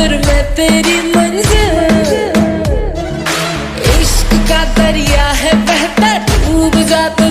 फिर मैं तेरी मंजिल। इश्क का दरिया है बहता, डूब जा तो